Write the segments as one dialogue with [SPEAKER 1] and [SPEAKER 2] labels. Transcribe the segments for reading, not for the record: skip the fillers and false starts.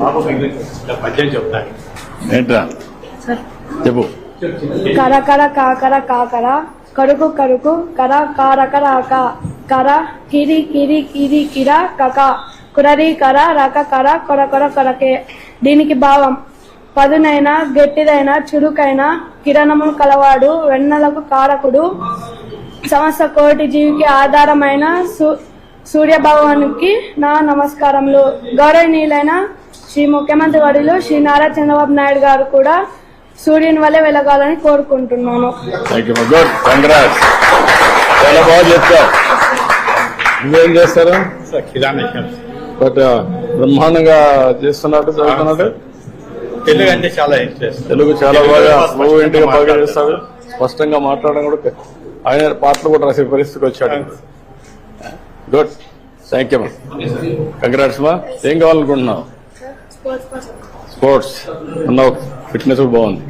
[SPEAKER 1] బాబు పద్యం చెప్తాను
[SPEAKER 2] ఏంట్రా చెప్పు.
[SPEAKER 3] కర కర కాకర కాకర కరుకు కరుకు కర కారకర కర కిరి కిరి కిరి కిర కక కురరి కర రక కర కొర కొర కొరకే. దీనికి భావం పదునైన గట్టిదైన చురుకైన కిరణములు కలవాడు వెన్నెలకు కారకుడు సమస్త కోటి జీవికి ఆధారమైన సూర్య భగవానికి నా నమస్కారములు. గౌరవనీయులైన శ్రీ ముఖ్యమంత్రి వర్యులు శ్రీ నారా చంద్రబాబు నాయుడు గారు కూడా సూర్యుని వల్లే వెలగాలని కోరుకుంటున్నాను.
[SPEAKER 2] చాలా బాగా చెప్తారు. నువ్వేం చేస్తారు?
[SPEAKER 1] కిరాణా షాప్.
[SPEAKER 2] బట్ బ్రహ్మాండంగా చేస్తున్నట్టు చదువుతున్నట్టు.
[SPEAKER 1] తెలుగు అంటే చాలా ఇంట్రెస్ట్.
[SPEAKER 2] తెలుగు చాలా బాగా ఫ్లూయెంట్ గా బాగా చేస్తాడు. స్పష్టంగా మాట్లాడడం కూడా ఆయన పాటలు కూడా రాసే పరిస్థితికి వచ్చాడు. గుడ్, థ్యాంక్ యూ మా. కంగ్రాట్స్ మా. ఏం కావాలనుకుంటున్నావు? స్పోర్ట్స్ అన్నావు, ఫిట్నెస్ కూడా బాగుంది.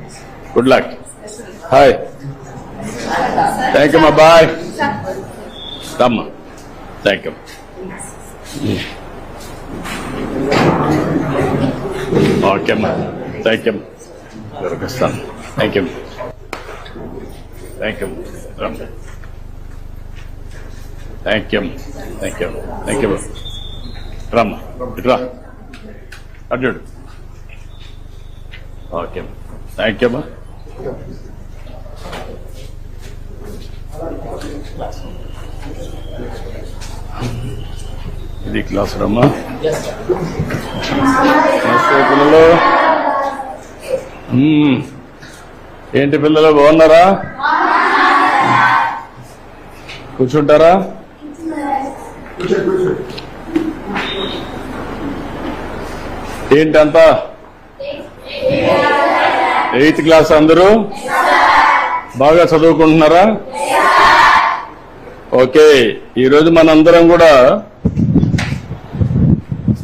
[SPEAKER 2] Good luck. Hi, thank you మా. బాయ్ రమ్మా. Thank you. ఓకే అమ్మా, థ్యాంక్ యూ. దొరికిస్తాను. Thank you, thank you. Thank you, thank you, thank you. రమ్మా, ఇట్రా అడ్డు. ఓకే, థ్యాంక్ యూ అమ్మా. ఇది క్లాస్ రమ్మా. పిల్లలు ఏంటి పిల్లలు బాగున్నారా? కూర్చుంటారా? ఏంటంతా 8th క్లాస్ అందరూ బాగా చదువుకుంటున్నారా? ఓకే, ఈరోజు మనందరం కూడా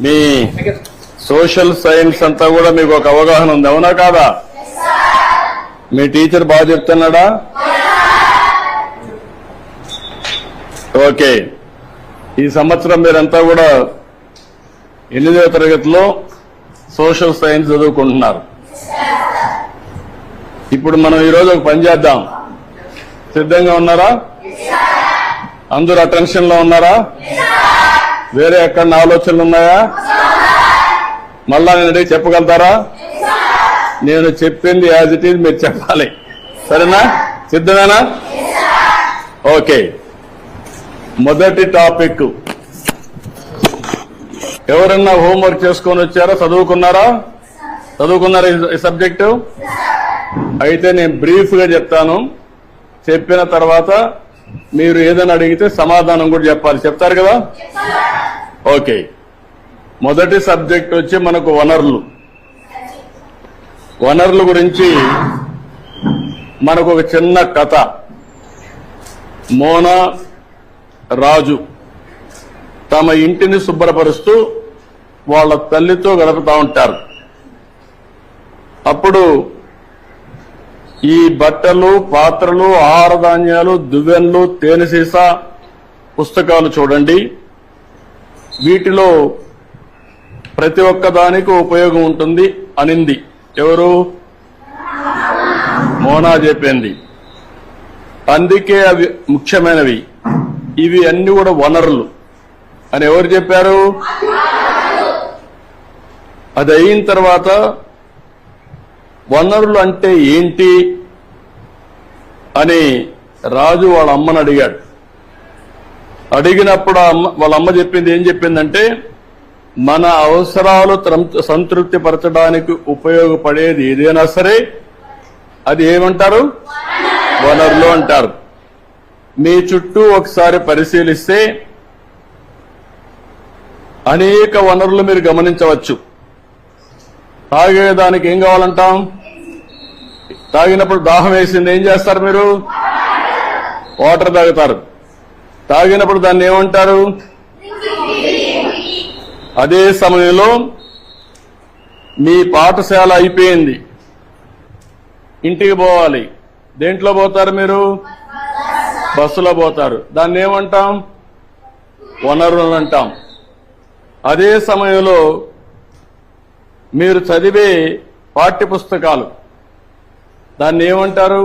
[SPEAKER 2] మీ సోషల్ సైన్స్ అంతా కూడా మీకు ఒక అవగాహన ఉంది, అవునా కాదా? మీ టీచర్ బాగా చెప్తున్నాడా? ఓకే, ఈ సంవత్సరం మీరంతా కూడా 8వ తరగతిలో సోషల్ సైన్స్ చదువుకుంటున్నారు. ఇప్పుడు మనం ఈరోజు ఒక పని చేద్దాం. సిద్ధంగా ఉన్నారా? అందరూ అటెన్షన్ లో ఉన్నారా? వేరే ఎక్కడ ఆలోచనలు ఉన్నాయా? మళ్ళా నేను అడిగి చెప్పగలుగుతారా? నేను చెప్పింది యాజ్ ఇట్ ఈజ్ మీరు చెప్పాలి, సరేనా? సిద్ధమేనా? ఓకే, మొదటి టాపిక్. ఎవరన్నా హోంవర్క్ చేసుకొని వచ్చారా? చదువుకున్నారా? చదువుకున్నారా ఈ సబ్జెక్టు? అయితే నేను బ్రీఫ్ గా చెప్తాను. చెప్పిన తర్వాత మీరు ఏదైనా అడిగితే సమాధానం కూడా చెప్పాలి. చెప్తారు కదా? ఓకే, మొదటి సబ్జెక్ట్ వచ్చి మనకు వనరులు. వనరుల గురించి మనకు ఒక చిన్న కథ. మోనా రాజు తమ ఇంటిని శుభ్రపరుస్తూ వాళ్ళ తల్లితో గడుపుతూ ఉంటారు. అప్పుడు ఈ బట్టలు, పాత్రలు, ఆహార ధాన్యాలు, దువ్వెన్లు, తేనె సీసా, పుస్తకాలు చూడండి. వీటిలో ప్రతి ఒక్క దానికి ఉపయోగం ఉంటుంది అనింది. ఎవరు? మోనా చెప్పింది. అందుకే అవి ముఖ్యమైనవి, ఇవి అన్ని కూడా వనరులు అని ఎవరు చెప్పారు? అది అయిన తర్వాత వనరులు అంటే ఏంటి అని రాజు వాళ్ళ అమ్మని అడిగాడు. అడిగినప్పుడు వాళ్ళ అమ్మ చెప్పింది ఏం చెప్పిందంటే, మన అవసరాలు సంతృప్తి పరచడానికి ఉపయోగపడేది ఏదైనా సరే అది ఏమంటారు? వనరులు అంటారు. మీ చుట్టూ ఒకసారి పరిశీలిస్తే అనేక వనరులు మీరు గమనించవచ్చు. తాగేదానికి ఏం కావాలంటాం? తాగినప్పుడు దాహం వేసింది, ఏం చేస్తారు మీరు? వాటర్ తాగుతారు. తాగినప్పుడు దాన్ని ఏమంటారు? అదే సమయంలో మీ పాఠశాల అయిపోయింది, ఇంటికి పోవాలి. దేంట్లో పోతారు మీరు? బస్సులో పోతారు. దాన్ని ఏమంటాం? వనరులు అంటాం. అదే సమయంలో మీరు చదివే పాఠ్య పుస్తకాలు దాన్ని ఏమంటారు?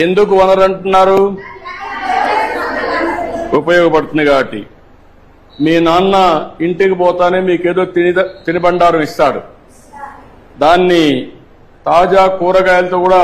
[SPEAKER 2] ఎందుకు వనరు అంటున్నారు? ఉపయోగపడుతుంది కాబట్టి. మీ నాన్న ఇంటికి పోతానే మీకేదో తినిబండారం ఇస్తాడు, దాన్ని తాజా కూరగాయలతో కూడా